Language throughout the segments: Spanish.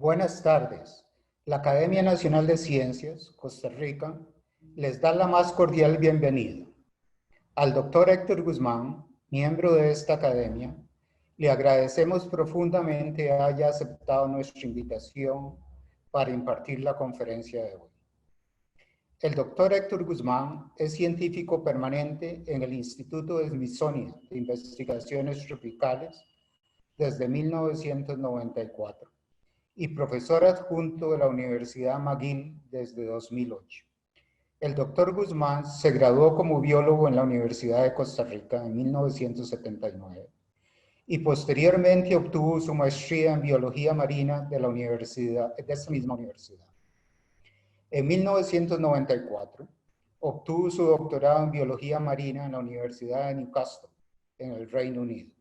Buenas tardes. La Academia Nacional de Ciencias, Costa Rica, les da la más cordial bienvenida. Al doctor Héctor Guzmán, miembro de esta academia, le agradecemos profundamente haya aceptado nuestra invitación para impartir la conferencia de hoy. El doctor Héctor Guzmán es científico permanente en el Instituto de Smithsonian de Investigaciones Tropicales desde 1994 y profesor adjunto de la Universidad McGill desde 2008. El doctor Guzmán se graduó como biólogo en la Universidad de Costa Rica en 1979 y posteriormente obtuvo su maestría en biología marina de esta misma universidad. En 1994 obtuvo su doctorado en biología marina en la Universidad de Newcastle, en el Reino Unido.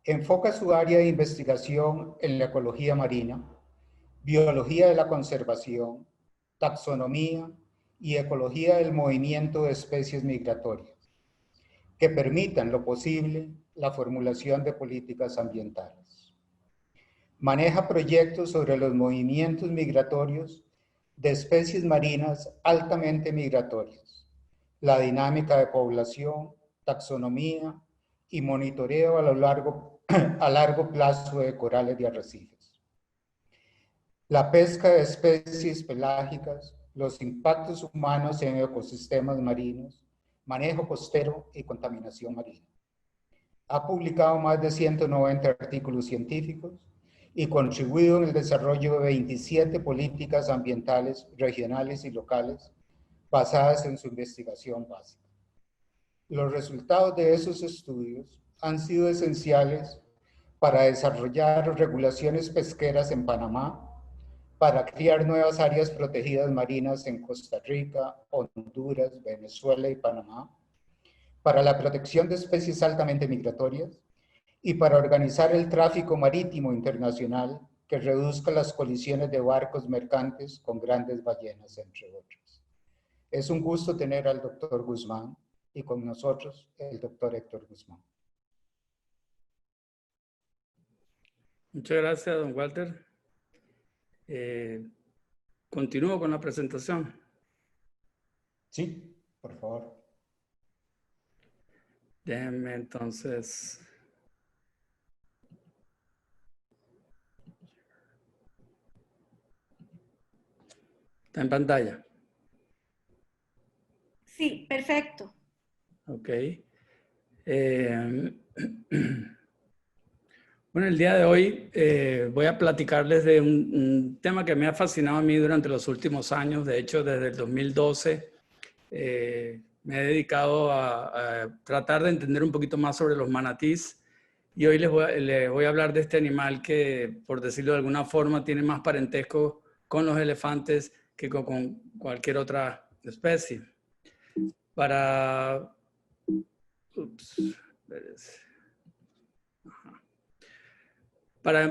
Enfoca su área de investigación en la ecología marina, biología de la conservación, taxonomía y ecología del movimiento de especies migratorias, que permitan lo posible la formulación de políticas ambientales. Maneja proyectos sobre los movimientos migratorios de especies marinas altamente migratorias, la dinámica de población, taxonomía y monitoreo a largo plazo de corales de arrecifes. La pesca de especies pelágicas, los impactos humanos en ecosistemas marinos, manejo costero y contaminación marina. Ha publicado más de 190 artículos científicos y contribuido en el desarrollo de 27 políticas ambientales regionales y locales basadas en su investigación básica. Los resultados de esos estudios han sido esenciales para desarrollar regulaciones pesqueras en Panamá, para crear nuevas áreas protegidas marinas en Costa Rica, Honduras, Venezuela y Panamá, para la protección de especies altamente migratorias y para organizar el tráfico marítimo internacional que reduzca las colisiones de barcos mercantes con grandes ballenas, entre otros. Es un gusto tener al doctor Guzmán y con nosotros el doctor Héctor Guzmán. Muchas gracias, don Walter. Continúo con la presentación. Sí, por favor. Déjenme entonces. ¿Está en pantalla? Sí, perfecto. Ok. Bueno, el día de hoy voy a platicarles de un tema que me ha fascinado a mí durante los últimos años. De hecho, desde el 2012 me he dedicado a tratar de entender un poquito más sobre los manatís. Y hoy les voy a hablar de este animal que, por decirlo de alguna forma, tiene más parentesco con los elefantes que con cualquier otra especie. Para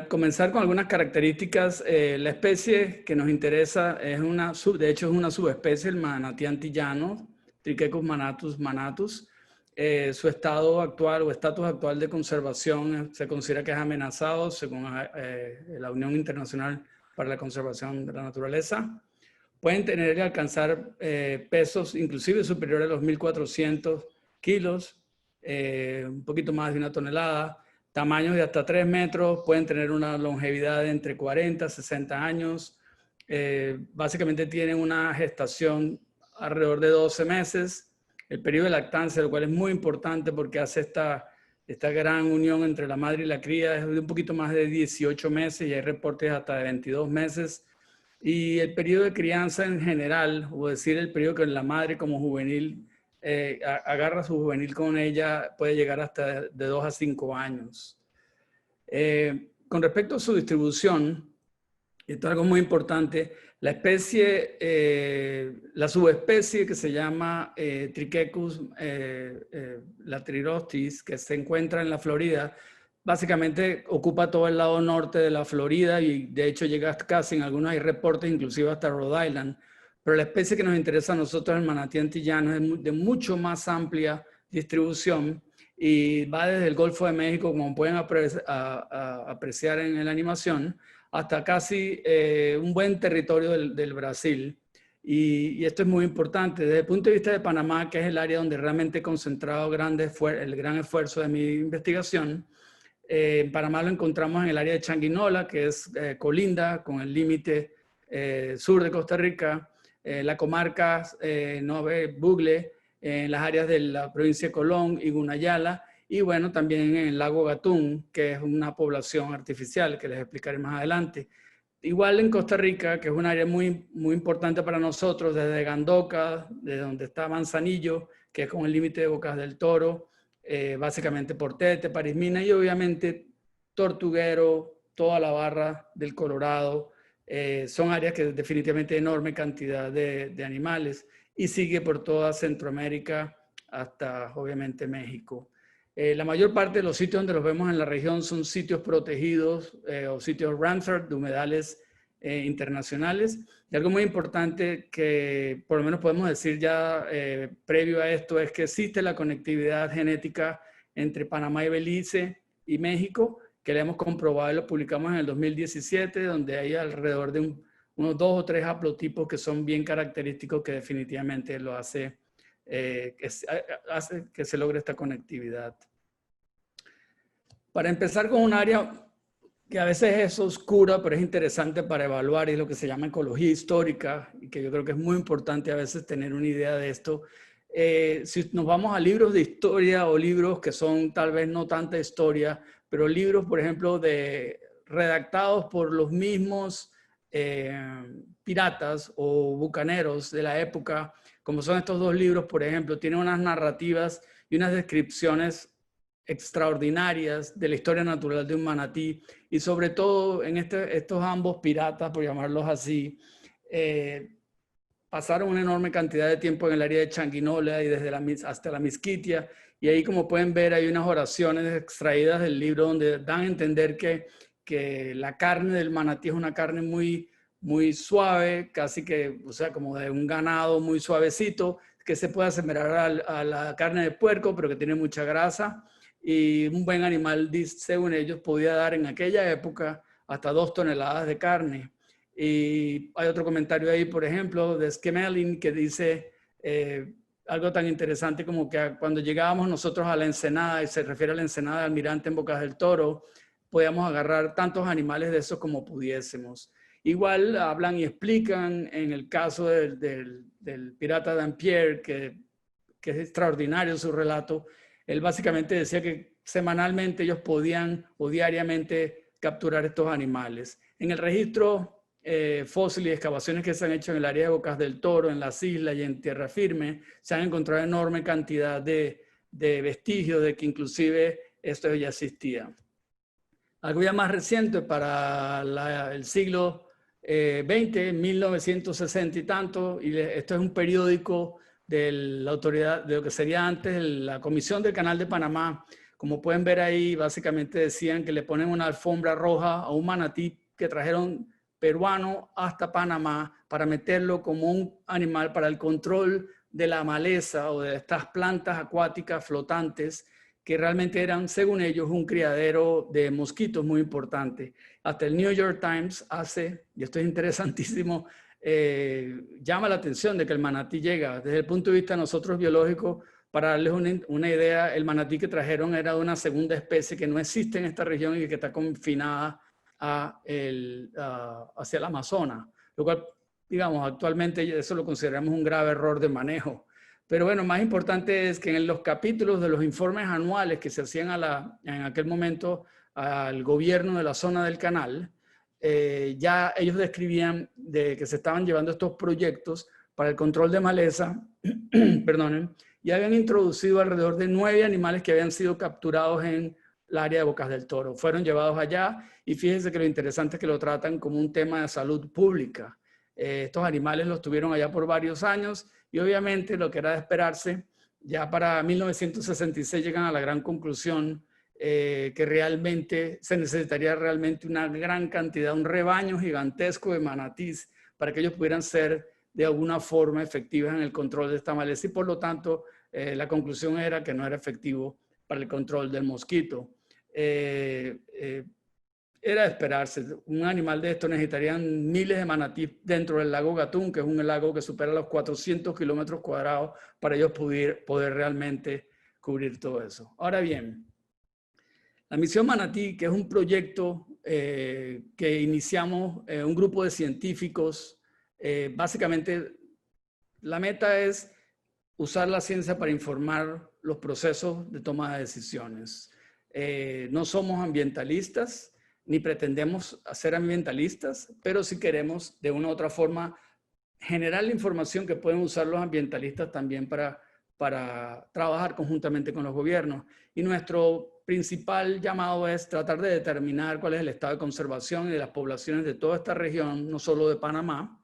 comenzar con algunas características, la especie que nos interesa es de hecho es una subespecie, el manatí antillano, Trichechus manatus manatus. Su estado actual o estatus actual de conservación se considera que es amenazado según la Unión Internacional para la Conservación de la Naturaleza. Pueden tener y alcanzar pesos inclusive superiores a los 1.400 kilos, un poquito más de 1 tonelada. Tamaños de hasta 3 metros, pueden tener una longevidad de entre 40 a 60 años. Básicamente tienen una gestación alrededor de 12 meses. El periodo de lactancia, lo cual es muy importante porque hace esta gran unión entre la madre y la cría, es de un poquito más de 18 meses y hay reportes hasta de 22 meses. Y el periodo de crianza en general, o decir el periodo que la madre como juvenil agarra a su juvenil con ella, puede llegar hasta de 2 a 5 años. Con respecto a su distribución, esto es algo muy importante, la especie, la subespecie que se llama Trichechus latrirostis, que se encuentra en la Florida, básicamente ocupa todo el lado norte de la Florida y de hecho llega casi, en algunos hay reportes, inclusive hasta Rhode Island. Pero la especie que nos interesa a nosotros, el manatí antillano, es de mucho más amplia distribución y va desde el Golfo de México, como pueden apreciar en la animación, hasta casi un buen territorio del Brasil. Y esto es muy importante. Desde el punto de vista de Panamá, que es el área donde realmente he concentrado el gran esfuerzo de mi investigación, en Panamá lo encontramos en el área de Changuinola, que es colinda con el límite sur de Costa Rica, la comarca Nove Bugle, en las áreas de la provincia de Colón y Gunayala, y bueno, también en el lago Gatún, que es una población artificial que les explicaré más adelante. Igual en Costa Rica, que es un área muy, muy importante para nosotros, desde Gandoca, de donde está Manzanillo, que es con el límite de Bocas del Toro, básicamente Portete, Parismina y obviamente Tortuguero, toda la barra del Colorado. Son áreas que definitivamente hay enorme cantidad de animales y sigue por toda Centroamérica hasta obviamente México. La mayor parte de los sitios donde los vemos en la región son sitios protegidos o sitios Ramsar de humedales internacionales. Y algo muy importante que por lo menos podemos decir ya previo a esto es que existe la conectividad genética entre Panamá y Belice y México, que la hemos comprobado y lo publicamos en el 2017, donde hay alrededor de unos 2 o 3 haplotipos que son bien característicos que definitivamente lo hace que se logre esta conectividad. Para empezar con un área que a veces es oscura, pero es interesante para evaluar, y es lo que se llama ecología histórica, y que yo creo que es muy importante a veces tener una idea de esto. Si nos vamos a libros de historia o libros que son tal vez no tanta historia, pero libros, por ejemplo, redactados por los mismos piratas o bucaneros de la época, como son estos 2 libros, por ejemplo, tienen unas narrativas y unas descripciones extraordinarias de la historia natural de un manatí, y sobre todo en estos ambos piratas, por llamarlos así, pasaron una enorme cantidad de tiempo en el área de Changuinola y hasta la Misquitia, y ahí, como pueden ver, hay unas oraciones extraídas del libro donde dan a entender que la carne del manatí es una carne muy, muy suave, casi que, o sea, como de un ganado muy suavecito, que se puede asemejar a la carne de puerco, pero que tiene mucha grasa. Y un buen animal, según ellos, podía dar en aquella época hasta 2 toneladas de carne. Y hay otro comentario ahí, por ejemplo, de Skemelin, que dice algo tan interesante como que cuando llegábamos nosotros a la ensenada, y se refiere a la ensenada de Almirante en Bocas del Toro, podíamos agarrar tantos animales de esos como pudiésemos. Igual hablan y explican en el caso del pirata Dampier, que es extraordinario su relato. Él básicamente decía que semanalmente ellos podían o diariamente capturar estos animales. En el registro fósil y excavaciones que se han hecho en el área de Bocas del Toro, en las islas y en tierra firme, se han encontrado enorme cantidad de vestigios de que inclusive esto ya existía. Algo ya más reciente para el siglo XX, 1960 y tanto, y esto es un periódico de la autoridad, de lo que sería antes la Comisión del Canal de Panamá. Como pueden ver ahí, básicamente decían que le ponen una alfombra roja a un manatí que trajeron peruano hasta Panamá para meterlo como un animal para el control de la maleza o de estas plantas acuáticas flotantes que realmente eran, según ellos, un criadero de mosquitos muy importante. Hasta el New York Times hace, y esto es interesantísimo, llama la atención de que el manatí llega. Desde el punto de vista de nosotros biológicos, para darles una idea, el manatí que trajeron era de una segunda especie que no existe en esta región y que está confinada hacia el Amazonas, lo cual, digamos, actualmente eso lo consideramos un grave error de manejo. Pero bueno, más importante es que en los capítulos de los informes anuales que se hacían en aquel momento al gobierno de la zona del canal, ya ellos describían de que se estaban llevando estos proyectos para el control de maleza, perdonen, y habían introducido alrededor de 9 animales que habían sido capturados en el área de Bocas del Toro. Fueron llevados allá y fíjense que lo interesante es que lo tratan como un tema de salud pública. Estos animales los tuvieron allá por varios años y obviamente lo que era de esperarse, ya para 1966 llegan a la gran conclusión que realmente se necesitaría realmente una gran cantidad, un rebaño gigantesco de manatís para que ellos pudieran ser de alguna forma efectivos en el control de esta maleza y por lo tanto la conclusión era que no era efectivo para el control del mosquito. era de esperarse. Un animal de esto necesitarían miles de manatíes dentro del lago Gatún, que es un lago que supera los 400 kilómetros cuadrados para ellos poder realmente cubrir todo eso. Ahora bien, la misión Manatí, que es un proyecto que iniciamos un grupo de científicos, básicamente la meta es usar la ciencia para informar los procesos de toma de decisiones. No somos ambientalistas, ni pretendemos ser ambientalistas, pero sí queremos de una u otra forma generar la información que pueden usar los ambientalistas también para trabajar conjuntamente con los gobiernos. Y nuestro principal llamado es tratar de determinar cuál es el estado de conservación de las poblaciones de toda esta región, no solo de Panamá,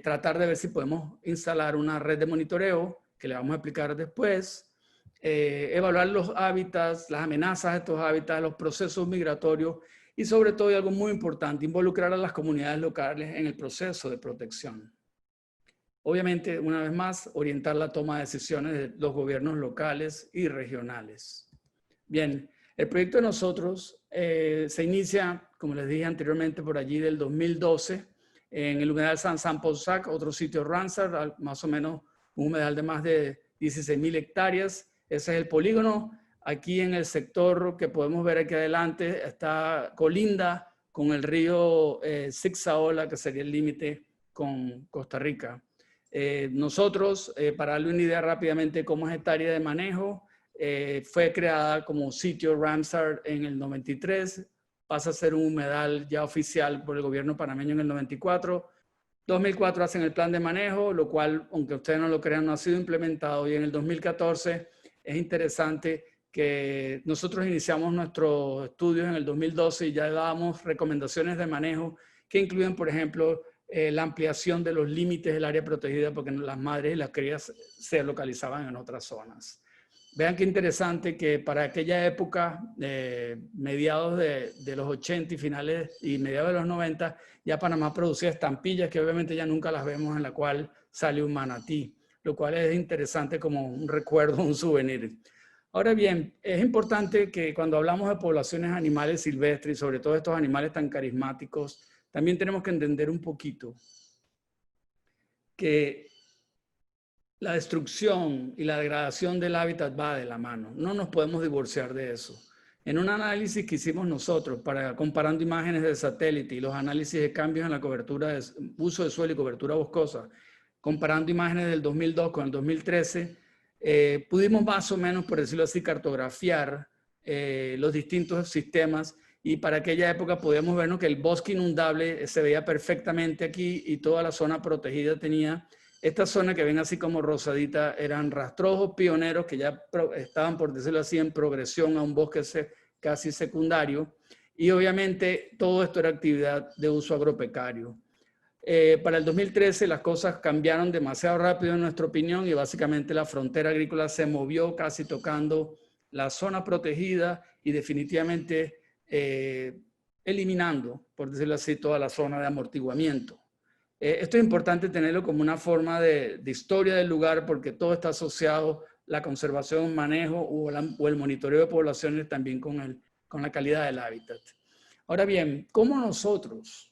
tratar de ver si podemos instalar una red de monitoreo, que le vamos a explicar después, evaluar los hábitats, las amenazas de estos hábitats, los procesos migratorios y sobre todo, y algo muy importante, involucrar a las comunidades locales en el proceso de protección. Obviamente, una vez más, orientar la toma de decisiones de los gobiernos locales y regionales. Bien, el proyecto de nosotros se inicia, como les dije anteriormente, por allí del 2012, en el humedal San Samposac, otro sitio Ramsar, más o menos un humedal de más de 16,000 hectáreas. Ese es el polígono. Aquí en el sector que podemos ver aquí adelante está colinda con el río Zigzaola, que sería el límite con Costa Rica. Nosotros, para darle una idea rápidamente cómo es esta área de manejo, fue creada como sitio Ramsar en el 93, pasa a ser un humedal ya oficial por el gobierno panameño en el 94. 2004 hacen el plan de manejo, lo cual, aunque ustedes no lo crean, no ha sido implementado. Y en el 2014 es interesante que nosotros iniciamos nuestros estudios en el 2012 y ya dábamos recomendaciones de manejo que incluyen, por ejemplo, la ampliación de los límites del área protegida porque las madres y las crías se localizaban en otras zonas. Vean qué interesante que para aquella época, mediados de los 80 y finales y mediados de los 90, ya Panamá producía estampillas que obviamente ya nunca las vemos, en la cual sale un manatí, lo cual es interesante como un recuerdo, un souvenir. Ahora bien, es importante que cuando hablamos de poblaciones animales silvestres y sobre todo estos animales tan carismáticos, también tenemos que entender un poquito que la destrucción y la degradación del hábitat va de la mano. No nos podemos divorciar de eso. En un análisis que hicimos nosotros, comparando imágenes de satélite y los análisis de cambios en la cobertura de uso de suelo y cobertura boscosa, comparando imágenes del 2002 con el 2013, pudimos más o menos, por decirlo así, cartografiar los distintos sistemas y para aquella época podíamos ver que el bosque inundable se veía perfectamente aquí y toda la zona protegida tenía. Esta zona que ven así como rosadita eran rastrojos pioneros que ya estaban, por decirlo así, en progresión a un bosque casi secundario. Y obviamente todo esto era actividad de uso agropecuario. Para el 2013 las cosas cambiaron demasiado rápido en nuestra opinión y básicamente la frontera agrícola se movió casi tocando la zona protegida y definitivamente eliminando, por decirlo así, toda la zona de amortiguamiento. Esto es importante tenerlo como una forma de historia del lugar porque todo está asociado, la conservación, manejo o el monitoreo de poblaciones también con la calidad del hábitat. Ahora bien, ¿cómo nosotros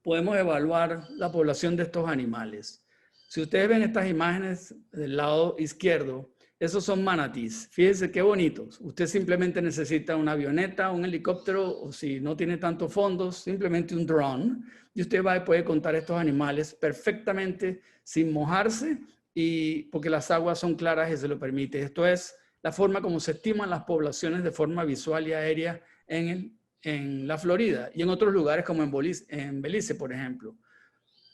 podemos evaluar la población de estos animales? Si ustedes ven estas imágenes del lado izquierdo, esos son manatíes. Fíjense qué bonitos. Usted simplemente necesita una avioneta, un helicóptero, o si no tiene tantos fondos, simplemente un drone. Y usted va y puede contar estos animales perfectamente sin mojarse y porque las aguas son claras y se lo permite. Esto es la forma como se estiman las poblaciones de forma visual y aérea en la Florida y en otros lugares como en Belice, por ejemplo.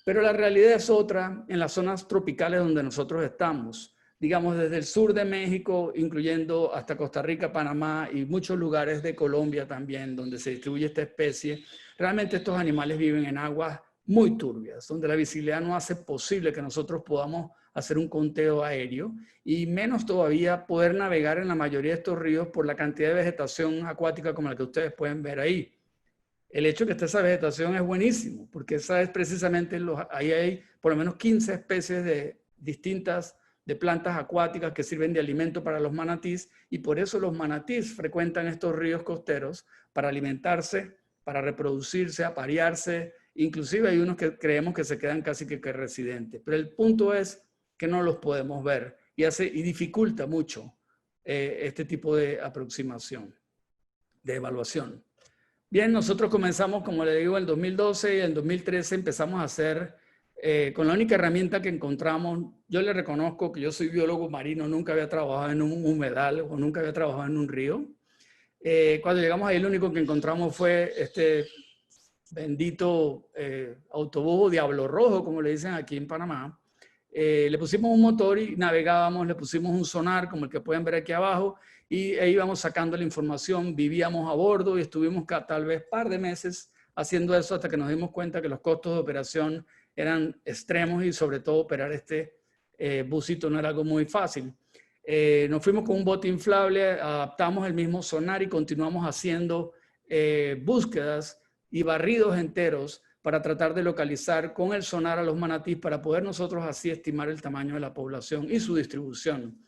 Pero la realidad es otra en las zonas tropicales donde nosotros estamos. Digamos, desde el sur de México, incluyendo hasta Costa Rica, Panamá y muchos lugares de Colombia también, donde se distribuye esta especie. Realmente estos animales viven en aguas muy turbias, donde la visibilidad no hace posible que nosotros podamos hacer un conteo aéreo y menos todavía poder navegar en la mayoría de estos ríos por la cantidad de vegetación acuática como la que ustedes pueden ver ahí. El hecho de que esté esa vegetación es buenísimo, porque esa es precisamente, ahí hay por lo menos 15 especies de distintas de plantas acuáticas que sirven de alimento para los manatís, y por eso los manatís frecuentan estos ríos costeros para alimentarse, para reproducirse, aparearse. Inclusive hay unos que creemos que se quedan casi que residentes. Pero el punto es que no los podemos ver y dificulta mucho este tipo de aproximación, de evaluación. Bien, nosotros comenzamos, como le digo, en el 2012 y en 2013 empezamos a hacer, con la única herramienta que encontramos. Yo le reconozco que yo soy biólogo marino, nunca había trabajado en un humedal o nunca había trabajado en un río. Cuando llegamos ahí, lo único que encontramos fue este bendito autobús Diablo Rojo, como le dicen aquí en Panamá. Le pusimos un motor y navegábamos, le pusimos un sonar, como el que pueden ver aquí abajo, y ahí íbamos sacando la información. Vivíamos a bordo y estuvimos tal vez par de meses haciendo eso hasta que nos dimos cuenta que los costos de operación eran extremos y sobre todo operar este busito no era algo muy fácil. Nos fuimos con un bote inflable, adaptamos el mismo sonar y continuamos haciendo búsquedas y barridos enteros para tratar de localizar con el sonar a los manatís para poder nosotros así estimar el tamaño de la población y su distribución.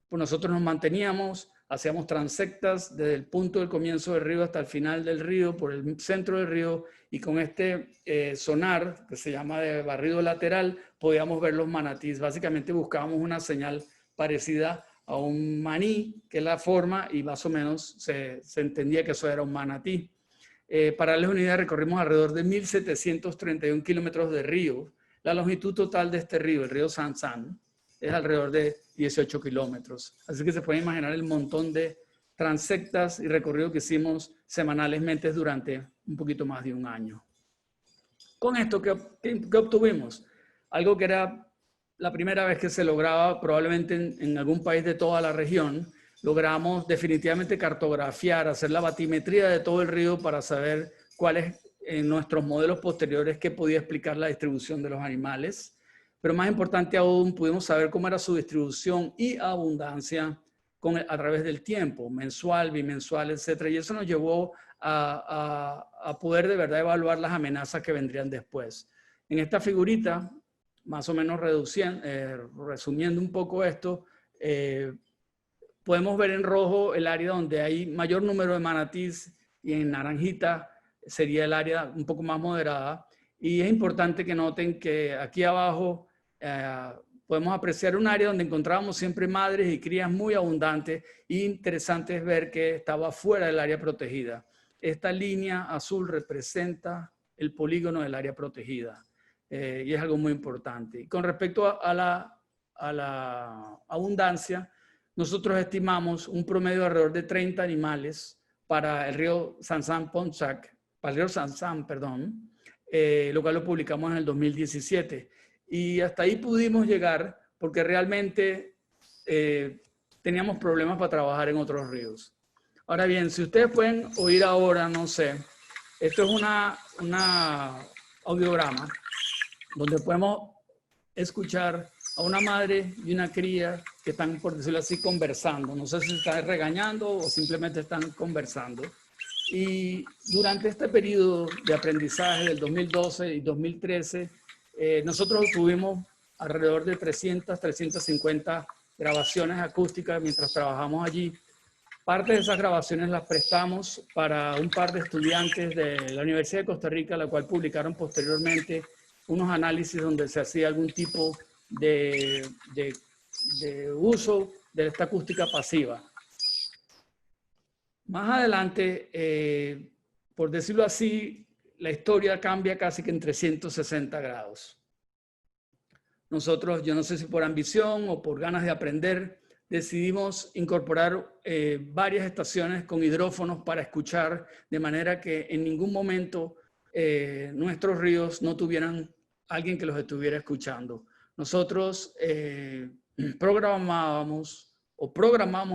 Pues nosotros nos manteníamos, hacíamos transectas desde el punto del comienzo del río hasta el final del río, por el centro del río, y con este sonar, que se llama de barrido lateral, podíamos ver los manatís. Básicamente buscábamos una señal parecida a un maní, que es la forma, y más o menos se entendía que eso era un manatí. Para darles una idea, recorrimos alrededor de 1.731 kilómetros de río. La longitud total de este río, el río Sansán, es alrededor de 18 kilómetros. Así que se pueden imaginar el montón de transectas y recorridos que hicimos semanalmente durante un poquito más de un año. Con esto, ¿qué obtuvimos? Algo que era la primera vez que se lograba probablemente en algún país de toda la región. Logramos definitivamente cartografiar, hacer la batimetría de todo el río para saber cuáles en nuestros modelos posteriores que podía explicar la distribución de los animales. Pero más importante aún, pudimos saber cómo era su distribución y abundancia a través del tiempo, mensual, bimensual, etc. Y eso nos llevó a poder de verdad evaluar las amenazas que vendrían después. En esta figurita, más o menos resumiendo un poco esto, podemos ver en rojo el área donde hay mayor número de manatís y en naranjita sería el área un poco más moderada. Y es importante que noten que aquí abajo podemos apreciar un área donde encontrábamos siempre madres y crías muy abundantes, e interesante es ver que estaba fuera del área protegida. Esta línea azul representa el polígono del área protegida y es algo muy importante. Y con respecto a la abundancia, nosotros estimamos un promedio de alrededor de 30 animales para el río Sansán-Ponchac, para el río Sansán, perdón, lo cual lo publicamos en el 2017. Y hasta ahí pudimos llegar porque realmente teníamos problemas para trabajar en otros ríos. Ahora bien, si ustedes pueden oír ahora, no sé, esto es una audiograma donde podemos escuchar a una madre y una cría que están, por decirlo así, conversando. No sé si están regañando o simplemente están conversando. Y durante este periodo de aprendizaje del 2012 y 2013, nosotros tuvimos alrededor de 300, 350 grabaciones acústicas mientras trabajamos allí. Parte de esas grabaciones las prestamos para un par de estudiantes de la Universidad de Costa Rica, la cual publicaron posteriormente unos análisis donde se hacía algún tipo de uso de esta acústica pasiva. Más adelante, por decirlo así, la historia cambia casi que en 360 grados. Nosotros, yo no sé si por ambición o por ganas de aprender, decidimos incorporar varias estaciones con hidrófonos para escuchar, de manera que en ningún momento nuestros ríos no tuvieran alguien que los estuviera escuchando. Nosotros programamos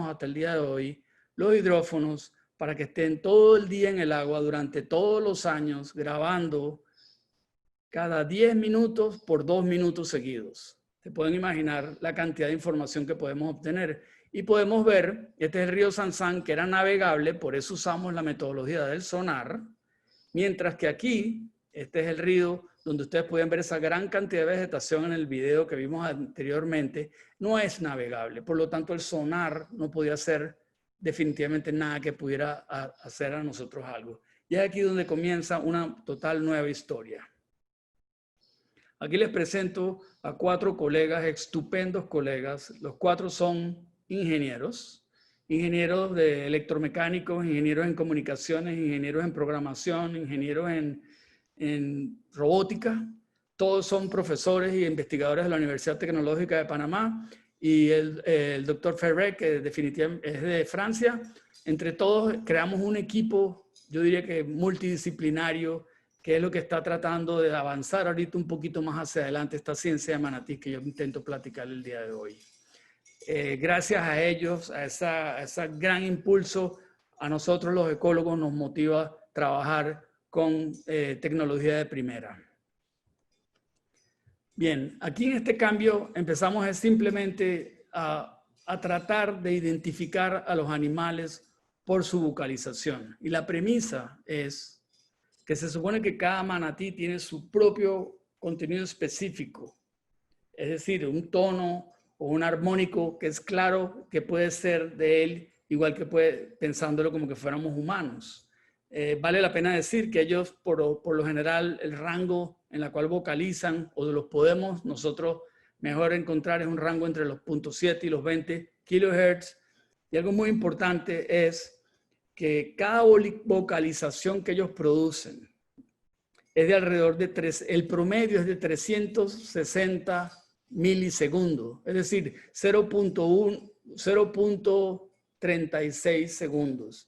hasta el día de hoy los hidrófonos para que estén todo el día en el agua durante todos los años grabando cada 10 minutos por 2 minutos seguidos. Se pueden imaginar la cantidad de información que podemos obtener. Y podemos ver, este es el río Sansán, que era navegable, por eso usamos la metodología del sonar, mientras que aquí, Este es el río donde ustedes pueden ver esa gran cantidad de vegetación en el video que vimos anteriormente. No es navegable, por lo tanto el sonar no podía hacer definitivamente nada que pudiera hacer a nosotros algo. Y es aquí donde comienza una total nueva historia. Aquí les presento a 4 colegas, estupendos colegas. Los 4 son ingenieros de electromecánicos, ingenieros en comunicaciones, ingenieros en programación, ingenieros en robótica. Todos son profesores y investigadores de la Universidad Tecnológica de Panamá, y el doctor Ferret, que definitivamente es de Francia. Entre todos creamos un equipo, yo diría que multidisciplinario, que es lo que está tratando de avanzar ahorita un poquito más hacia adelante esta ciencia de manatí que yo intento platicar el día de hoy. Gracias a ellos, a ese gran impulso, a nosotros los ecólogos nos motiva trabajar con tecnología de primera. Bien, aquí en este cambio empezamos simplemente a tratar de identificar a los animales por su vocalización. Y la premisa es que se supone que cada manatí tiene su propio contenido específico. Es decir, un tono o un armónico que es claro que puede ser de él, igual que pensándolo como que fuéramos humanos. Vale la pena decir que ellos, por lo general, el rango en el cual vocalizan o los podemos nosotros mejor encontrar es un rango entre los 0.7 y los 20 kilohertz. Y algo muy importante es que cada vocalización que ellos producen es de alrededor de el promedio es de 360 milisegundos, es decir, 0.36 segundos.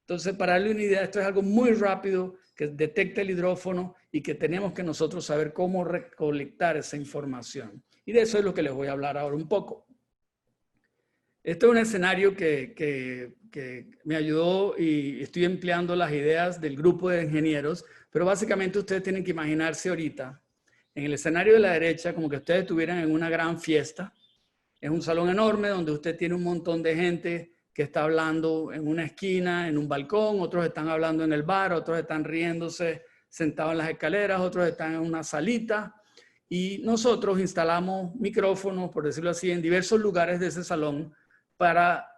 Entonces, para darle una idea, esto es algo muy rápido que detecta el hidrófono y que tenemos que nosotros saber cómo recolectar esa información. Y de eso es lo que les voy a hablar ahora un poco. Este es un escenario que me ayudó y estoy empleando las ideas del grupo de ingenieros, pero básicamente ustedes tienen que imaginarse ahorita en el escenario de la derecha como que ustedes estuvieran en una gran fiesta. Es un salón enorme donde usted tiene un montón de gente que está hablando en una esquina, en un balcón, otros están hablando en el bar, otros están riéndose sentados en las escaleras, otros están en una salita. Y nosotros instalamos micrófonos, por decirlo así, en diversos lugares de ese salón para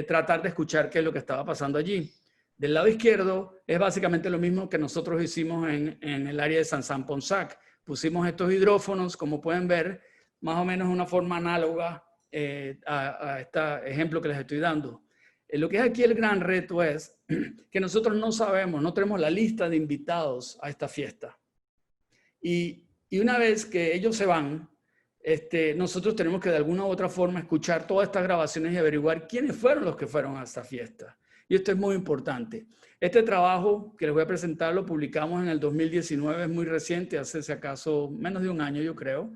tratar de escuchar qué es lo que estaba pasando allí. Del lado izquierdo es básicamente lo mismo que nosotros hicimos en el área de Saint-Saëns-Pont-Sac. Pusimos estos hidrófonos, como pueden ver, más o menos de una forma análoga a este ejemplo que les estoy dando. Lo que es aquí el gran reto es que nosotros no sabemos, no tenemos la lista de invitados a esta fiesta. Y una vez que ellos se van, nosotros tenemos que de alguna u otra forma escuchar todas estas grabaciones y averiguar quiénes fueron los que fueron a esta fiesta. Y esto es muy importante. Este trabajo que les voy a presentar lo publicamos en el 2019, es muy reciente, hace si acaso menos de un año yo creo,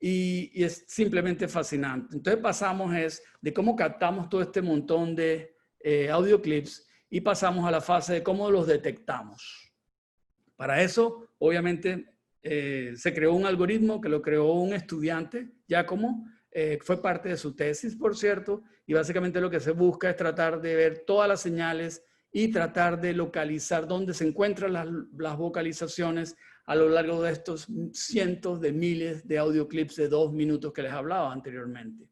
y es simplemente fascinante. Entonces pasamos de cómo captamos todo este montón de audioclips y pasamos a la fase de cómo los detectamos. Para eso, obviamente, se creó un algoritmo que lo creó un estudiante, Giacomo, fue parte de su tesis, por cierto, y básicamente lo que se busca es tratar de ver todas las señales y tratar de localizar dónde se encuentran las vocalizaciones a lo largo de estos cientos de miles de audioclips de 2 minutos que les hablaba anteriormente.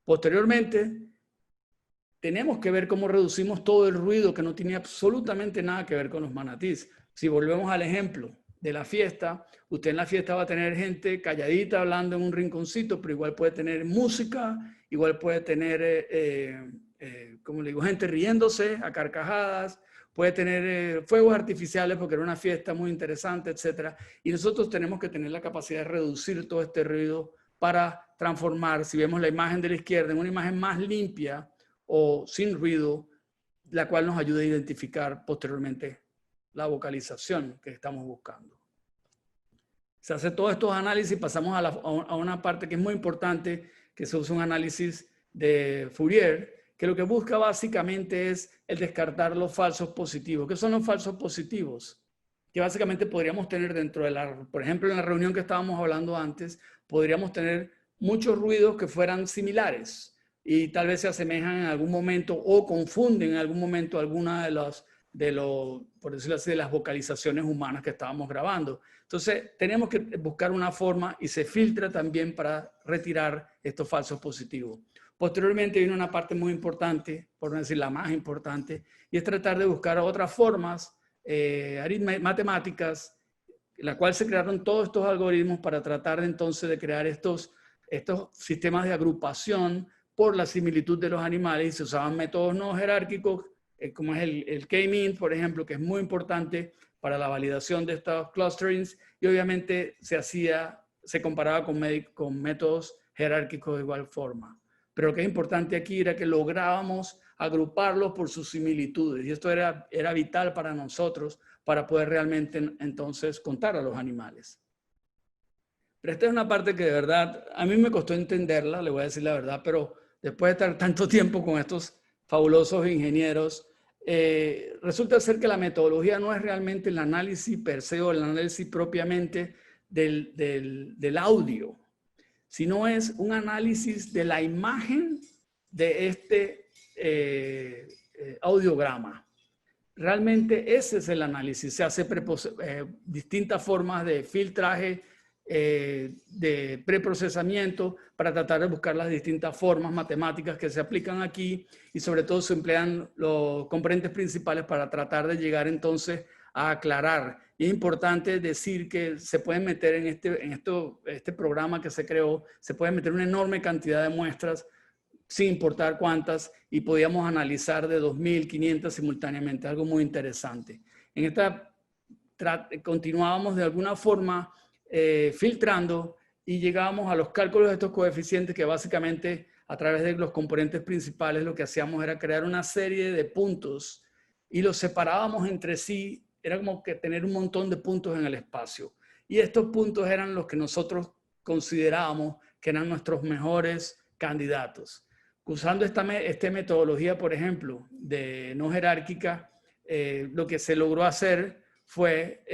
Posteriormente, tenemos que ver cómo reducimos todo el ruido que no tiene absolutamente nada que ver con los manatíes. Si volvemos al ejemplo de la fiesta, usted en la fiesta va a tener gente calladita hablando en un rinconcito, pero igual puede tener música, igual puede tener, como le digo, gente riéndose a carcajadas, puede tener fuegos artificiales porque era una fiesta muy interesante, etc. Y nosotros tenemos que tener la capacidad de reducir todo este ruido para transformar, si vemos la imagen de la izquierda, en una imagen más limpia o sin ruido, la cual nos ayuda a identificar posteriormente la vocalización que estamos buscando. Se hace todos estos análisis, pasamos a una parte que es muy importante, que se usa un análisis de Fourier, que lo que busca básicamente es el descartar los falsos positivos. ¿Qué son los falsos positivos? Que básicamente podríamos tener dentro de por ejemplo, en la reunión que estábamos hablando antes, podríamos tener muchos ruidos que fueran similares y tal vez se asemejan en algún momento o confunden en algún momento alguna de las por decirlo así, de las vocalizaciones humanas que estábamos grabando. Entonces, tenemos que buscar una forma y se filtra también para retirar estos falsos positivos. Posteriormente viene una parte muy importante, por no decir la más importante, y es tratar de buscar otras formas matemáticas, en la cual se crearon todos estos algoritmos para tratar entonces de crear estos sistemas de agrupación por la similitud de los animales, y se usaban métodos no jerárquicos, como es el K-mean, por ejemplo, que es muy importante para la validación de estos clusterings, y obviamente se comparaba con métodos jerárquicos de igual forma. Pero lo que es importante aquí era que lográbamos agruparlos por sus similitudes, y esto era vital para nosotros para poder realmente entonces contar a los animales. Pero esta es una parte que de verdad a mí me costó entenderla, le voy a decir la verdad, pero después de estar tanto tiempo con estos fabulosos ingenieros, resulta ser que la metodología no es realmente el análisis per se o el análisis propiamente del audio, sino es un análisis de la imagen de este audiograma. Realmente ese es el análisis. Se hace distintas formas de filtraje, de preprocesamiento para tratar de buscar las distintas formas matemáticas que se aplican aquí, y sobre todo se emplean los componentes principales para tratar de llegar entonces a aclarar. Y es importante decir que se pueden meter en este programa que se creó, se puede meter una enorme cantidad de muestras sin importar cuántas, y podíamos analizar de 2.500 simultáneamente, algo muy interesante. En esta continuábamos de alguna forma filtrando y llegábamos a los cálculos de estos coeficientes, que básicamente a través de los componentes principales lo que hacíamos era crear una serie de puntos y los separábamos entre sí. Era como que tener un montón de puntos en el espacio, y estos puntos eran los que nosotros considerábamos que eran nuestros mejores candidatos. Usando esta metodología, por ejemplo, de no jerárquica, lo que se logró hacer fue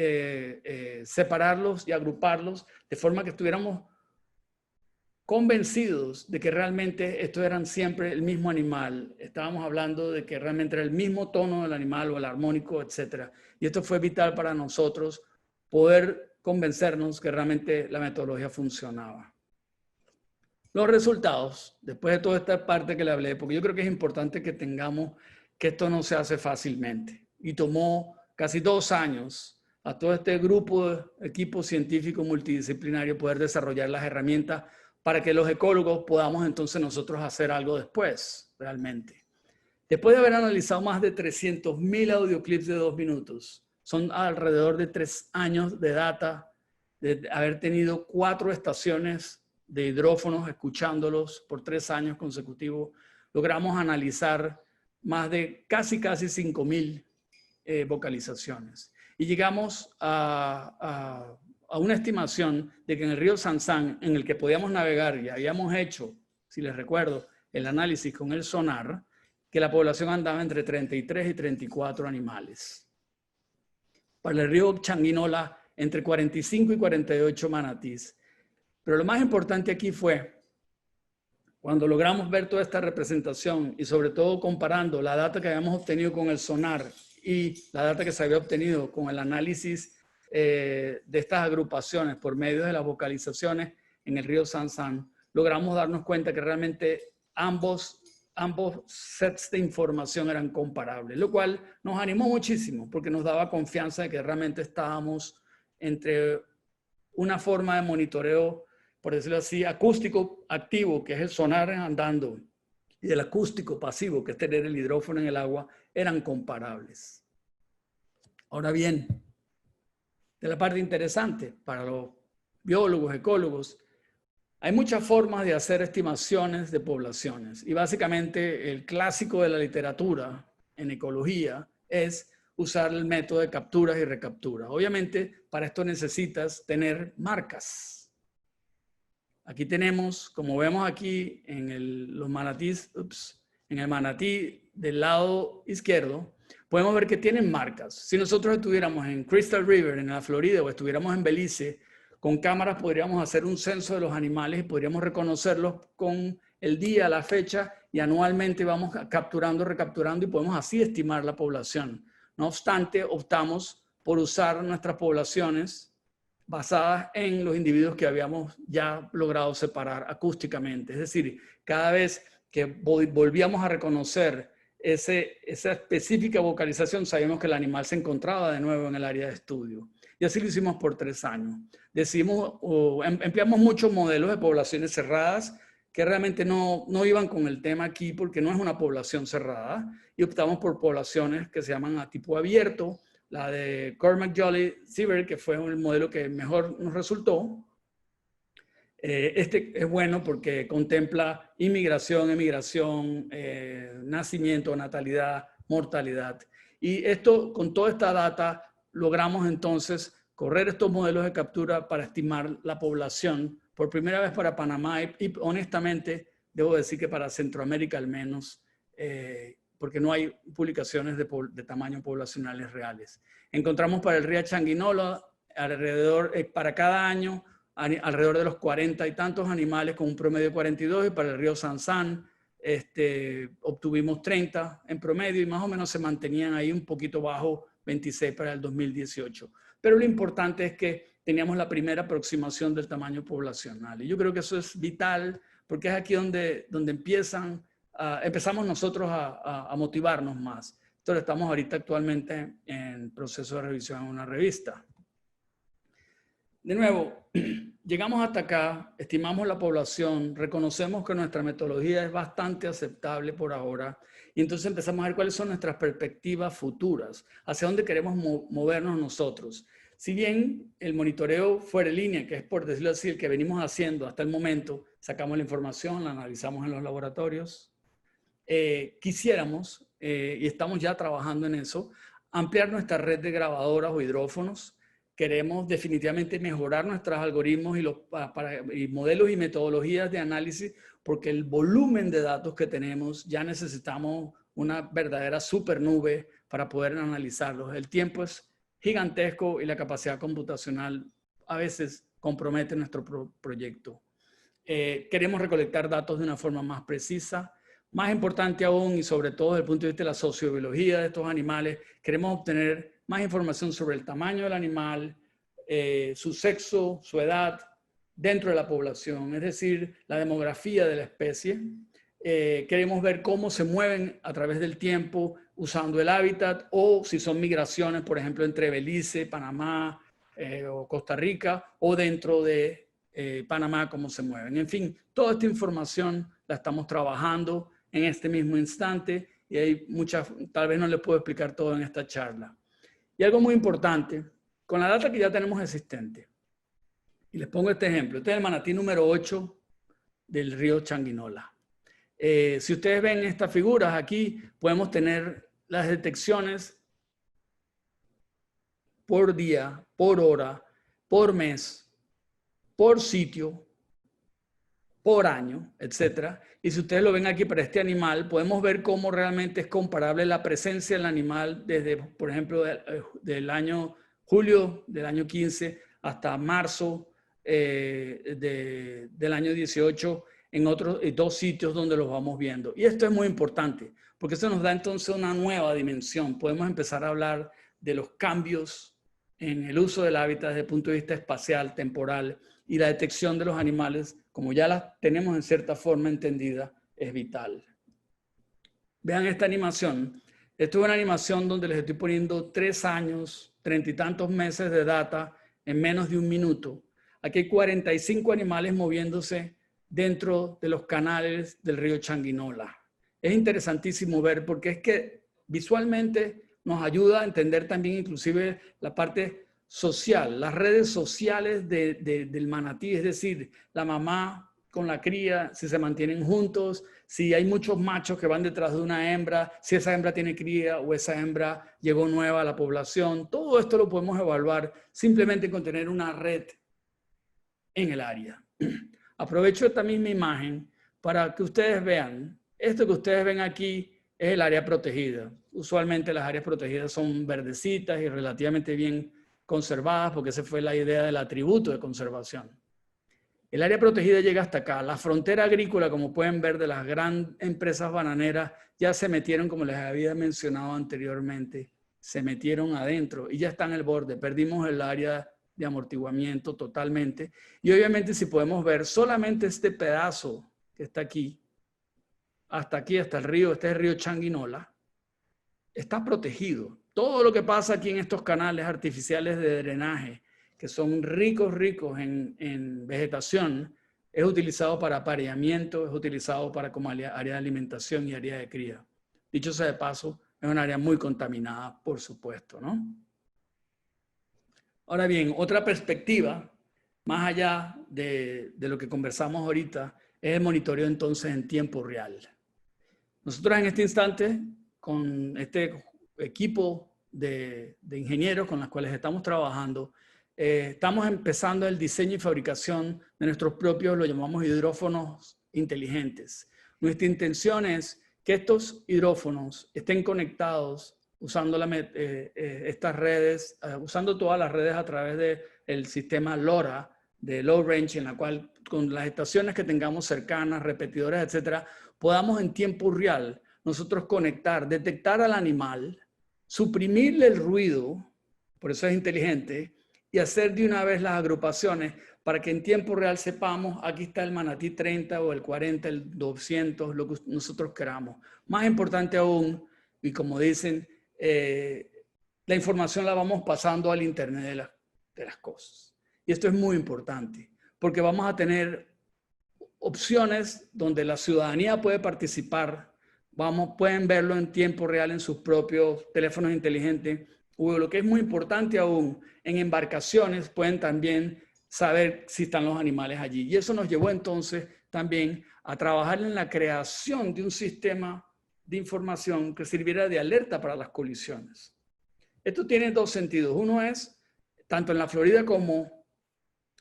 separarlos y agruparlos de forma que estuviéramos convencidos de que realmente estos eran siempre el mismo animal. Estábamos hablando de que realmente era el mismo tono del animal o el armónico, etc. Y esto fue vital para nosotros poder convencernos que realmente la metodología funcionaba. Los resultados, después de toda esta parte que le hablé, porque yo creo que es importante que tengamos que esto no se hace fácilmente. Y tomó casi 2 años a todo este grupo de equipo científico multidisciplinario poder desarrollar las herramientas para que los ecólogos podamos entonces nosotros hacer algo después, realmente. Después de haber analizado más de 300.000 audioclips de 2 minutos, son alrededor de 3 años de data, de haber tenido 4 estaciones de hidrófonos, escuchándolos por 3 años consecutivos, logramos analizar más de casi 5.000 vocalizaciones. Y llegamos a una estimación de que en el río Sansán, en el que podíamos navegar, y habíamos hecho, si les recuerdo, el análisis con el sonar, que la población andaba entre 33 y 34 animales. Para el río Changuinola, entre 45 y 48 manatís. Pero lo más importante aquí fue, cuando logramos ver toda esta representación y sobre todo comparando la data que habíamos obtenido con el sonar y la data que se había obtenido con el análisis de estas agrupaciones por medio de las vocalizaciones en el río Sansán, logramos darnos cuenta que realmente ambos sets de información eran comparables, lo cual nos animó muchísimo porque nos daba confianza de que realmente estábamos entre una forma de monitoreo, por decirlo así, acústico activo, que es el sonar andando, y el acústico pasivo, que es tener el hidrófono en el agua, eran comparables. Ahora bien, de la parte interesante para los biólogos, ecólogos, hay muchas formas de hacer estimaciones de poblaciones, y básicamente el clásico de la literatura en ecología es usar el método de capturas y recapturas. Obviamente, para esto necesitas tener marcas. Aquí tenemos, como vemos aquí en los manatíes, en el manatí del lado izquierdo, podemos ver que tienen marcas. Si nosotros estuviéramos en Crystal River, en la Florida, o estuviéramos en Belice, con cámaras podríamos hacer un censo de los animales y podríamos reconocerlos con el día, la fecha, y anualmente vamos capturando, recapturando, y podemos así estimar la población. No obstante, optamos por usar nuestras poblaciones basadas en los individuos que habíamos ya logrado separar acústicamente. Es decir, cada vez que volvíamos a reconocer esa específica vocalización, sabíamos que el animal se encontraba de nuevo en el área de estudio. Y así lo hicimos por 3 años. Empleamos muchos modelos de poblaciones cerradas que realmente no iban con el tema aquí porque no es una población cerrada, y optamos por poblaciones que se llaman a tipo abierto. La de Cormac Jolly Siever, que fue el modelo que mejor nos resultó. Este es bueno porque contempla inmigración, emigración, nacimiento, natalidad, mortalidad. Y esto, con toda esta data, logramos entonces correr estos modelos de captura para estimar la población por primera vez para Panamá y honestamente debo decir que para Centroamérica al menos, porque no hay publicaciones de tamaño poblacionales reales. Encontramos para el río Changuinola alrededor, para cada año, alrededor de los 40 y tantos animales con un promedio de 42, y para el río Sansán obtuvimos 30 en promedio y más o menos se mantenían ahí un poquito bajo 26 para el 2018. Pero lo importante es que teníamos la primera aproximación del tamaño poblacional y yo creo que eso es vital porque es aquí donde empezamos nosotros a motivarnos más. Entonces estamos ahorita actualmente en proceso de revisión en una revista. De nuevo, llegamos hasta acá, estimamos la población, reconocemos que nuestra metodología es bastante aceptable por ahora y entonces empezamos a ver cuáles son nuestras perspectivas futuras, hacia dónde queremos movernos nosotros. Si bien el monitoreo fuera en línea, que es por decirlo así el que venimos haciendo hasta el momento, sacamos la información, la analizamos en los laboratorios, quisiéramos, y estamos ya trabajando en eso, ampliar nuestra red de grabadoras o hidrófonos. Queremos definitivamente mejorar nuestros algoritmos y modelos y metodologías de análisis porque el volumen de datos que tenemos ya necesitamos una verdadera supernube para poder analizarlos. El tiempo es gigantesco y la capacidad computacional a veces compromete nuestro proyecto. Queremos recolectar datos de una forma más precisa. Más importante aún, y sobre todo desde el punto de vista de la sociobiología de estos animales, queremos obtener más información sobre el tamaño del animal, su sexo, su edad dentro de la población, es decir, la demografía de la especie. Queremos ver cómo se mueven a través del tiempo usando el hábitat o si son migraciones, por ejemplo, entre Belice, Panamá o Costa Rica o dentro de Panamá, cómo se mueven. En fin, toda esta información la estamos trabajando en este mismo instante y hay muchas, tal vez no les puedo explicar todo en esta charla. Y algo muy importante, con la data que ya tenemos existente, y les pongo este ejemplo, este es el manatí número 8 del río Changuinola. Si ustedes ven estas figuras aquí, podemos tener las detecciones por día, por hora, por mes, por sitio, por año, etcétera. Y si ustedes lo ven aquí para este animal, podemos ver cómo realmente es comparable la presencia del animal desde, por ejemplo, del año julio del año 15 hasta marzo del año 18 en otros 2 sitios donde los vamos viendo. Y esto es muy importante porque eso nos da entonces una nueva dimensión. Podemos empezar a hablar de los cambios en el uso del hábitat desde el punto de vista espacial, temporal, y la detección de los animales, como ya las tenemos en cierta forma entendida, es vital. Vean esta animación. Esto es una animación donde les estoy poniendo 3 años, 30 y tantos meses de data en menos de 1 minuto. Aquí hay 45 animales moviéndose dentro de los canales del río Changuinola. Es interesantísimo ver porque es que visualmente nos ayuda a entender también inclusive la parte social, las redes sociales del manatí, es decir, la mamá con la cría, si se mantienen juntos, si hay muchos machos que van detrás de una hembra, si esa hembra tiene cría o esa hembra llegó nueva a la población. Todo esto lo podemos evaluar simplemente con tener una red en el área. Aprovecho esta misma imagen para que ustedes vean. Esto que ustedes ven aquí es el área protegida. Usualmente las áreas protegidas son verdecitas y relativamente bien conservadas porque esa fue la idea del atributo de conservación. El área protegida llega hasta acá. La frontera agrícola, como pueden ver, de las grandes empresas bananeras ya se metieron, como les había mencionado anteriormente, se metieron adentro y ya está en el borde. Perdimos el área de amortiguamiento totalmente. Y obviamente si podemos ver solamente este pedazo que está aquí, hasta aquí, hasta el río, este es el río Changuinola, está protegido. Todo lo que pasa aquí en estos canales artificiales de drenaje, que son ricos en vegetación, es utilizado para apareamiento, es utilizado para como área de alimentación y área de cría. Dicho sea de paso, es un área muy contaminada, por supuesto, ¿no? Ahora bien, otra perspectiva, más allá de lo que conversamos ahorita, es el monitoreo entonces en tiempo real. Nosotros en este instante, con este equipo de ingenieros con los cuales estamos trabajando, estamos empezando el diseño y fabricación de nuestros propios, lo llamamos hidrófonos inteligentes. Nuestra intención es que estos hidrófonos estén conectados usando estas redes, usando todas las redes a través del sistema LoRa, de Low Range, en la cual con las estaciones que tengamos cercanas, repetidores, etcétera, podamos en tiempo real nosotros conectar, detectar al animal, suprimirle el ruido, por eso es inteligente, y hacer de una vez las agrupaciones para que en tiempo real sepamos, aquí está el manatí 30 o el 40, el 200, lo que nosotros queramos. Más importante aún, y como dicen, la información la vamos pasando al Internet de las cosas. Y esto es muy importante, porque vamos a tener opciones donde la ciudadanía puede participar, pueden verlo en tiempo real en sus propios teléfonos inteligentes, o lo que es muy importante aún, en embarcaciones pueden también saber si están los animales allí. Y eso nos llevó entonces también a trabajar en la creación de un sistema de información que sirviera de alerta para las colisiones. Esto tiene dos sentidos. Uno es, tanto en la Florida como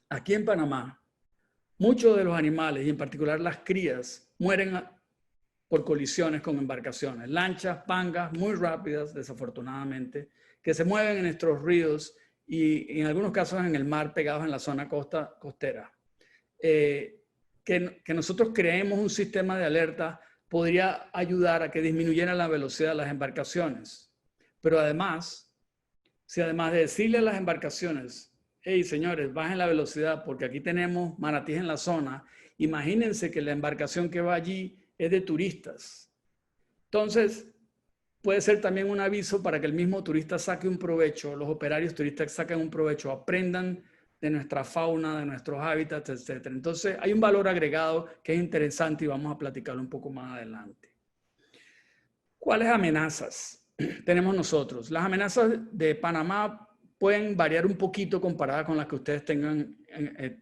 aquí en Panamá, muchos de los animales, y en particular las crías, mueren por colisiones con embarcaciones. Lanchas, pangas muy rápidas, desafortunadamente, que se mueven en nuestros ríos y en algunos casos en el mar, pegados en la zona costera. Que nosotros creemos un sistema de alerta podría ayudar a que disminuyera la velocidad de las embarcaciones. Pero además, si además de decirle a las embarcaciones, hey, señores, bajen la velocidad porque aquí tenemos manatíes en la zona, imagínense que la embarcación que va allí es de turistas. Entonces, puede ser también un aviso para que el mismo turista saque un provecho, los operarios turistas saquen un provecho, aprendan de nuestra fauna, de nuestros hábitats, etc. Entonces, hay un valor agregado que es interesante y vamos a platicarlo un poco más adelante. ¿Cuáles amenazas tenemos nosotros? Las amenazas de Panamá pueden variar un poquito comparada con las que ustedes tengan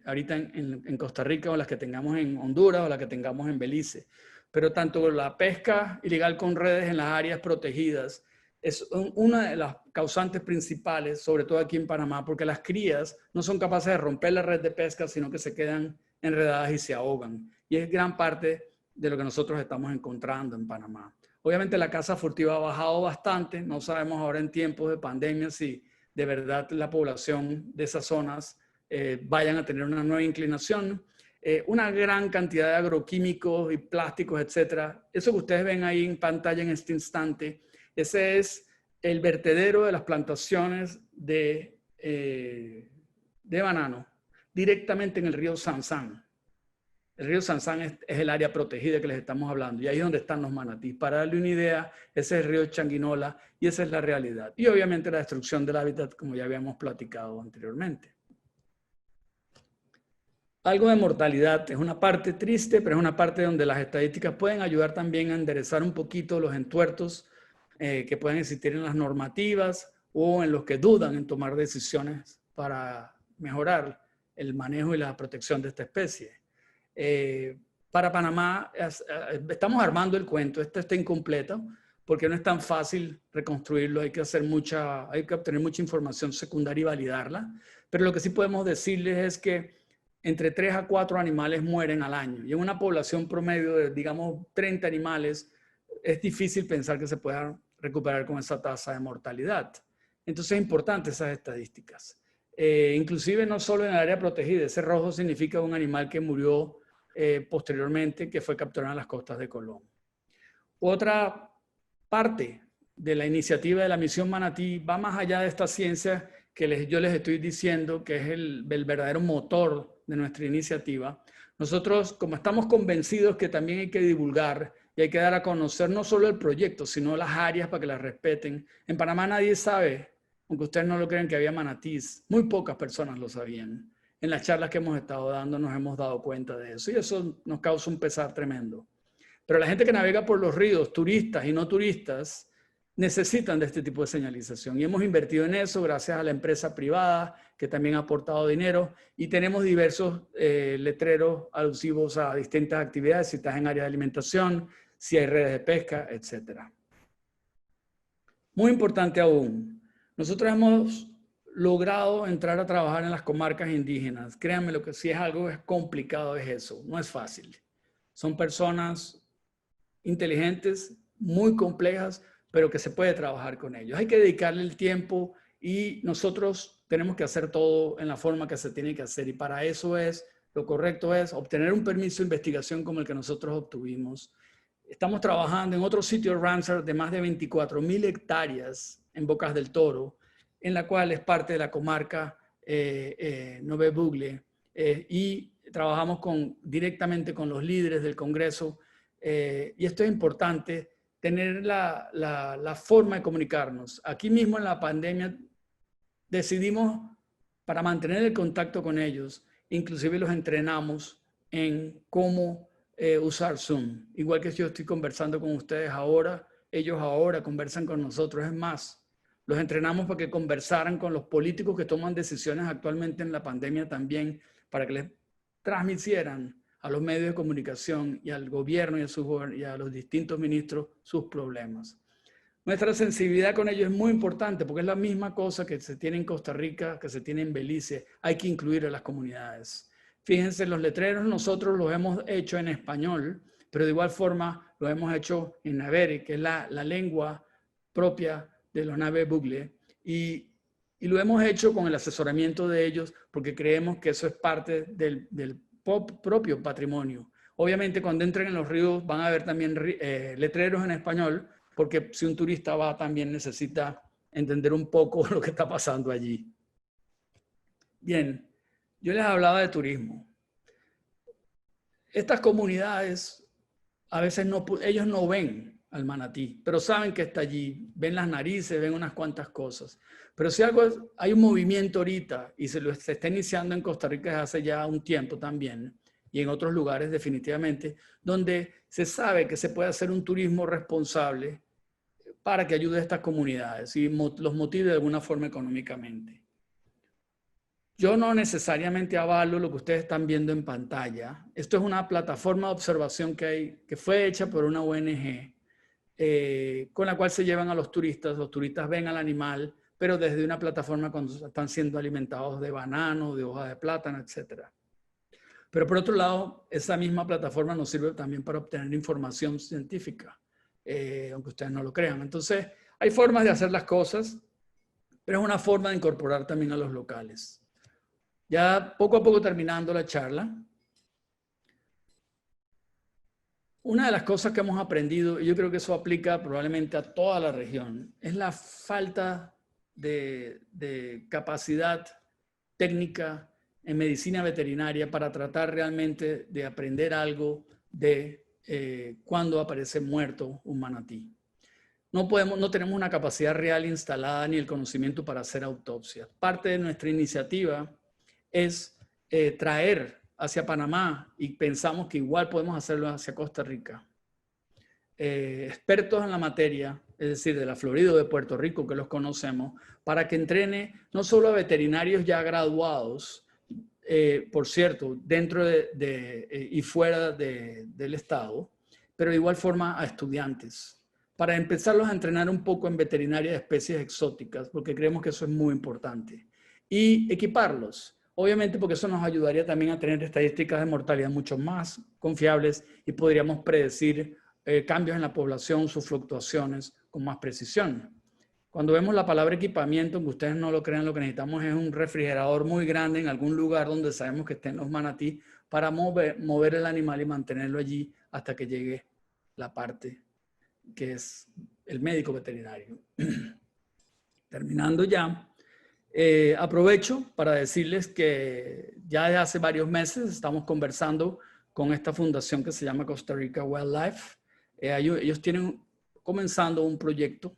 ahorita en Costa Rica o las que tengamos en Honduras o las que tengamos en Belice. Pero tanto la pesca ilegal con redes en las áreas protegidas es una de las causantes principales, sobre todo aquí en Panamá, porque las crías no son capaces de romper la red de pesca, sino que se quedan enredadas y se ahogan. Y es gran parte de lo que nosotros estamos encontrando en Panamá. Obviamente la caza furtiva ha bajado bastante, no sabemos ahora en tiempos de pandemia si de verdad la población de esas zonas vayan a tener una nueva inclinación. Una gran cantidad de agroquímicos y plásticos, etcétera. Eso que ustedes ven ahí en pantalla en este instante, ese es el vertedero de las plantaciones de banano directamente en el río Sansán. El río Sansán es el área protegida que les estamos hablando y ahí es donde están los manatís. Para darle una idea, ese es el río Changuinola y esa es la realidad. Y obviamente la destrucción del hábitat, como ya habíamos platicado anteriormente. Algo de mortalidad es una parte triste, pero es una parte donde las estadísticas pueden ayudar también a enderezar un poquito los entuertos que pueden existir en las normativas o en los que dudan en tomar decisiones para mejorar el manejo y la protección de esta especie. Para Panamá estamos armando el cuento, esto está incompleto porque no es tan fácil reconstruirlo, hay que obtener mucha información secundaria y validarla, pero lo que sí podemos decirles es que entre 3 a 4 animales mueren al año y en una población promedio de, digamos, 30 animales, es difícil pensar que se puedan recuperar con esa tasa de mortalidad. Entonces es importante esas estadísticas. Inclusive no solo en el área protegida, ese rojo significa un animal que murió posteriormente, que fue capturado en las costas de Colón. Otra parte de la iniciativa de la misión Manatí va más allá de esta ciencia que yo les estoy diciendo, que es el verdadero motor de nuestra iniciativa. Nosotros, como estamos convencidos que también hay que divulgar y hay que dar a conocer no solo el proyecto, sino las áreas para que las respeten. En Panamá nadie sabe, aunque ustedes no lo crean, que había manatís. Muy pocas personas lo sabían. En las charlas que hemos estado dando nos hemos dado cuenta de eso y eso nos causa un pesar tremendo. Pero la gente que navega por los ríos, turistas y no turistas, necesitan de este tipo de señalización. Y hemos invertido en eso gracias a la empresa privada que también ha aportado dinero y tenemos diversos letreros alusivos a distintas actividades, si estás en área de alimentación, si hay redes de pesca, etc. Muy importante aún, nosotros hemos logrado entrar a trabajar en las comarcas indígenas. Créanme, lo que sí es algo es complicado es eso, no es fácil. Son personas inteligentes, muy complejas, pero que se puede trabajar con ellos. Hay que dedicarle el tiempo y nosotros tenemos que hacer todo en la forma que se tiene que hacer y para eso lo correcto es obtener un permiso de investigación como el que nosotros obtuvimos. Estamos trabajando en otro sitio Ramsar de más de 24,000 hectáreas en Bocas del Toro, en la cual es parte de la comarca Nové Bugle y trabajamos directamente con los líderes del Congreso y esto es importante, tener la forma de comunicarnos. Aquí mismo en la pandemia decidimos, para mantener el contacto con ellos, inclusive los entrenamos en cómo usar Zoom. Igual que yo estoy conversando con ustedes ahora, ellos ahora conversan con nosotros. Es más, los entrenamos para que conversaran con los políticos que toman decisiones actualmente en la pandemia también, para que les transmitieran a los medios de comunicación y al gobierno y a los distintos ministros sus problemas. Nuestra sensibilidad con ellos es muy importante porque es la misma cosa que se tiene en Costa Rica, que se tiene en Belice. Hay que incluir a las comunidades. Fíjense, los letreros nosotros los hemos hecho en español, pero de igual forma lo hemos hecho en Navere, que es la lengua propia de los Nave Bugle. Y lo hemos hecho con el asesoramiento de ellos porque creemos que eso es parte del propio patrimonio. Obviamente cuando entren en los ríos van a haber también letreros en español, porque si un turista va también necesita entender un poco lo que está pasando allí. Bien, yo les hablaba de turismo. Estas comunidades a veces ellos no ven al manatí, pero saben que está allí, ven las narices, ven unas cuantas cosas. Pero si hay un movimiento ahorita y se está iniciando en Costa Rica desde hace ya un tiempo también, y en otros lugares definitivamente, donde se sabe que se puede hacer un turismo responsable para que ayude a estas comunidades y los motive de alguna forma económicamente. Yo no necesariamente avalo lo que ustedes están viendo en pantalla. Esto es una plataforma de observación que fue hecha por una ONG con la cual se llevan a los turistas ven al animal, pero desde una plataforma cuando están siendo alimentados de banano, de hoja de plátano, etc. Pero por otro lado, esa misma plataforma nos sirve también para obtener información científica, aunque ustedes no lo crean. Entonces, hay formas de hacer las cosas, pero es una forma de incorporar también a los locales. Ya poco a poco terminando la charla, una de las cosas que hemos aprendido, y yo creo que eso aplica probablemente a toda la región, es la falta de capacidad técnica en medicina veterinaria para tratar realmente de aprender algo de cuando aparece muerto un manatí. No tenemos una capacidad real instalada ni el conocimiento para hacer autopsias. Parte de nuestra iniciativa es traer hacia Panamá y pensamos que igual podemos hacerlo hacia Costa Rica. Expertos en la materia, es decir, de la Florida o de Puerto Rico, que los conocemos, para que entrene no solo a veterinarios ya graduados, por cierto, dentro y fuera del estado, pero de igual forma a estudiantes, para empezarlos a entrenar un poco en veterinaria de especies exóticas, porque creemos que eso es muy importante. Y equiparlos, obviamente porque eso nos ayudaría también a tener estadísticas de mortalidad mucho más confiables y podríamos predecir cambios en la población, sus fluctuaciones con más precisión. Cuando vemos la palabra equipamiento, aunque ustedes no lo crean, lo que necesitamos es un refrigerador muy grande en algún lugar donde sabemos que estén los manatí para mover el animal y mantenerlo allí hasta que llegue la parte que es el médico veterinario. Terminando ya, aprovecho para decirles que ya desde hace varios meses estamos conversando con esta fundación que se llama Costa Rica Wildlife. Ellos tienen comenzando un proyecto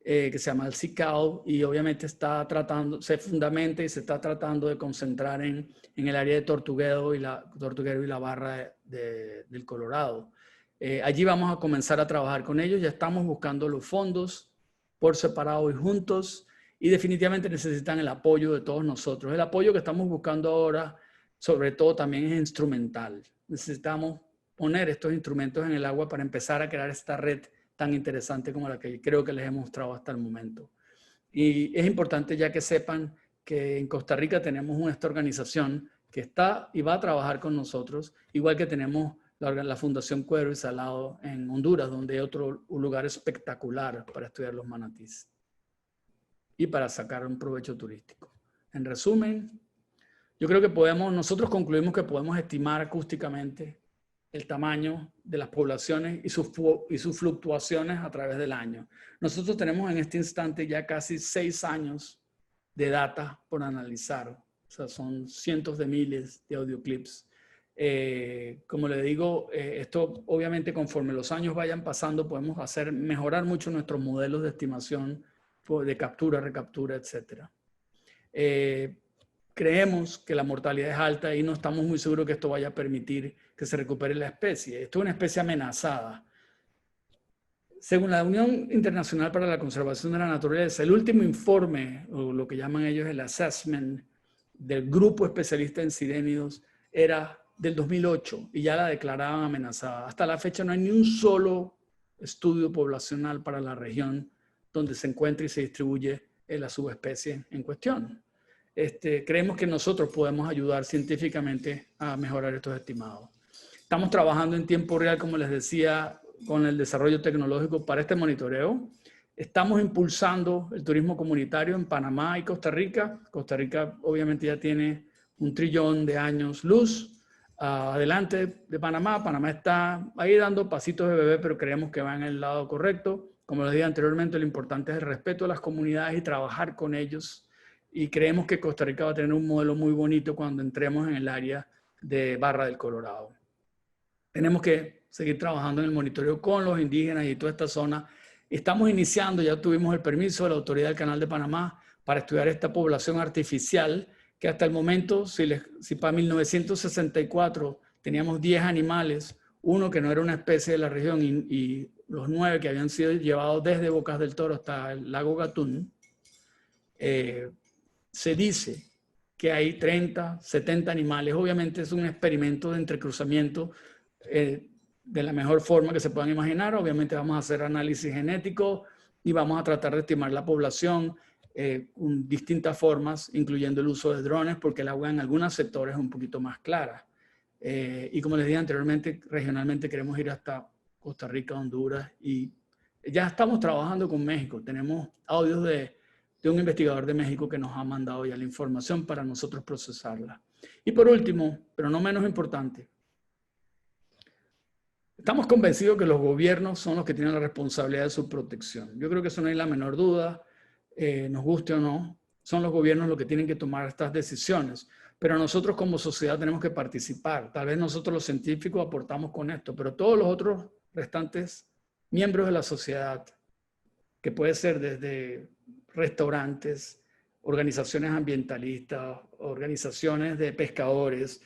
que se llama el CICAO y obviamente se fundamenta y se está tratando de concentrar en el área de Tortuguero y la barra del Colorado. Allí vamos a comenzar a trabajar con ellos, ya estamos buscando los fondos por separado y juntos y definitivamente necesitan el apoyo de todos nosotros. El apoyo que estamos buscando ahora, sobre todo también es instrumental. Necesitamos poner estos instrumentos en el agua para empezar a crear esta red tan interesante como la que creo que les he mostrado hasta el momento. Y es importante ya que sepan que en Costa Rica tenemos esta organización que está y va a trabajar con nosotros, igual que tenemos la Fundación Cuero y Salado en Honduras, donde hay un lugar espectacular para estudiar los manatís y para sacar un provecho turístico. En resumen, yo creo que nosotros concluimos que podemos estimar acústicamente el tamaño de las poblaciones y sus fluctuaciones a través del año. Nosotros tenemos en este instante ya casi 6 años de data por analizar. O sea, son cientos de miles de audioclips. Como le digo, esto obviamente conforme los años vayan pasando podemos mejorar mucho nuestros modelos de estimación de captura, recaptura, etc. Creemos que la mortalidad es alta y no estamos muy seguros que esto vaya a permitir que se recupere la especie. Esto es una especie amenazada. Según la Unión Internacional para la Conservación de la Naturaleza, el último informe, o lo que llaman ellos el assessment del grupo especialista en sirénidos, era del 2008 y ya la declaraban amenazada. Hasta la fecha no hay ni un solo estudio poblacional para la región donde se encuentra y se distribuye la subespecie en cuestión. Creemos que nosotros podemos ayudar científicamente a mejorar estos estimados. Estamos trabajando en tiempo real, como les decía, con el desarrollo tecnológico para este monitoreo. Estamos impulsando el turismo comunitario en Panamá y Costa Rica. Costa Rica obviamente ya tiene 1 trillón de años luz. Adelante de Panamá. Panamá está ahí dando pasitos de bebé, pero creemos que va en el lado correcto. Como les dije anteriormente, lo importante es el respeto a las comunidades y trabajar con ellos. Y creemos que Costa Rica va a tener un modelo muy bonito cuando entremos en el área de Barra del Colorado. Tenemos que seguir trabajando en el monitoreo con los indígenas y toda esta zona. Estamos iniciando, ya tuvimos el permiso de la Autoridad del Canal de Panamá para estudiar esta población artificial, que hasta el momento, si para 1964 teníamos 10 animales, uno que no era una especie de la región y los 9 que habían sido llevados desde Bocas del Toro hasta el lago Gatún, se dice que hay 30, 70 animales. Obviamente es un experimento de entrecruzamiento de la mejor forma que se puedan imaginar. Obviamente vamos a hacer análisis genético y vamos a tratar de estimar la población con distintas formas, incluyendo el uso de drones, porque el agua en algunos sectores es un poquito más clara. Y como les dije anteriormente, regionalmente queremos ir hasta Costa Rica, Honduras, y ya estamos trabajando con México. Tenemos audios de un investigador de México que nos ha mandado ya la información para nosotros procesarla. Y por último, pero no menos importante, estamos convencidos que los gobiernos son los que tienen la responsabilidad de su protección. Yo creo que eso no hay la menor duda, nos guste o no, son los gobiernos los que tienen que tomar estas decisiones. Pero nosotros como sociedad tenemos que participar. Tal vez nosotros los científicos aportamos con esto, pero todos los otros restantes miembros de la sociedad, que puede ser desde restaurantes, organizaciones ambientalistas, organizaciones de pescadores,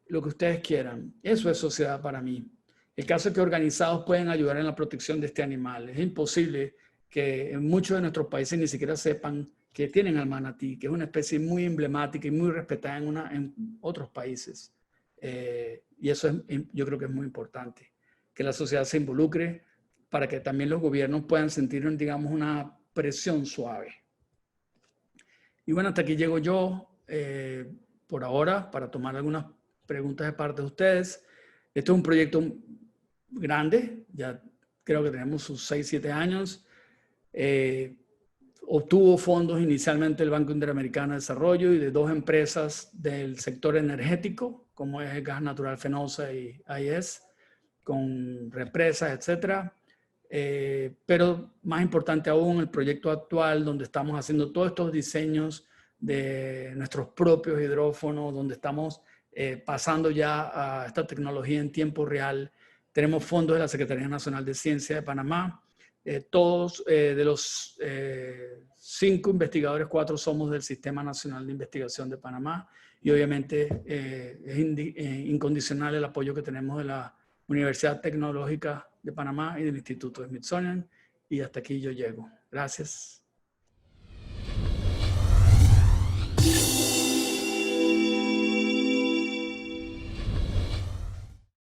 lo que ustedes quieran. Eso es sociedad para mí. El caso es que organizados pueden ayudar en la protección de este animal. Es imposible que en muchos de nuestros países ni siquiera sepan que tienen al manatí, que es una especie muy emblemática y muy respetada en otros países. Y eso yo creo que es muy importante, que la sociedad se involucre para que también los gobiernos puedan sentir, digamos, una presión suave. Y bueno, hasta aquí llego yo por ahora para tomar algunas preguntas de parte de ustedes. Esto es un proyecto grande, ya creo que tenemos sus 6, 7 años. Obtuvo fondos inicialmente del Banco Interamericano de Desarrollo y de 2 empresas del sector energético, como es el Gas Natural Fenosa y AES, con represas, etc. pero más importante aún, el proyecto actual, donde estamos haciendo todos estos diseños de nuestros propios hidrófonos, donde estamos pasando ya a esta tecnología en tiempo real. Tenemos fondos de la Secretaría Nacional de Ciencia de Panamá. Todos de los 5 investigadores, 4 somos del Sistema Nacional de Investigación de Panamá, y obviamente es incondicional el apoyo que tenemos de la Universidad Tecnológica de Panamá y del Instituto Smithsonian. Y hasta aquí yo llego. Gracias.